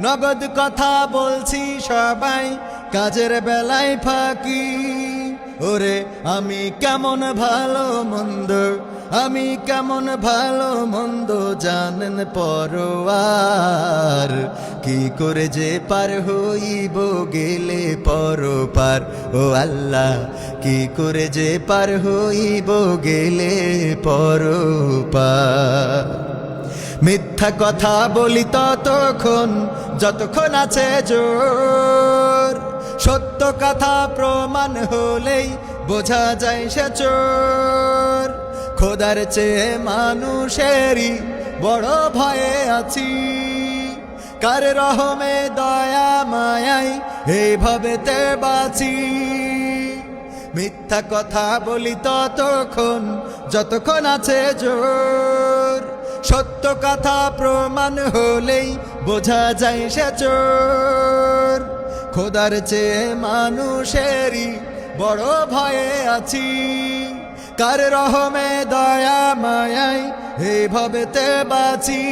নগদ কথা বলছি সবাই, কাজের বেলায় ফাঁকি। ওরে আমি কেমন ভালো মন্দ, আমি কেমন ভালো মন্দ জানেন পরোয়ার। কি করে যে পার হইব গেলে পরপার, ও আল্লাহ কি করে যে পার হইব গেলে পরপার। মিথ্যা কথা বলি ততক্ষণ যতক্ষণ আছে জোর, সত্য কথা প্রমাণ হলেই বোঝা যায় সে চোর। খোদার চেয়ে মানুষেরই বড় ভয়ে আছি, কার রহমে দয়া মায়াই এইভাবেতে বাঁচি। মিথ্যা কথা বলি ততক্ষণ যতক্ষণ আছে জোর, সত্য কথা প্রমাণ হলেই বোঝা যায় সে চোর। খোদার চেয়ে মানুষেরই বড় ভয়ে আছি, কার রহমে দয়া মায়াই এইভাবেতে বাঁচি।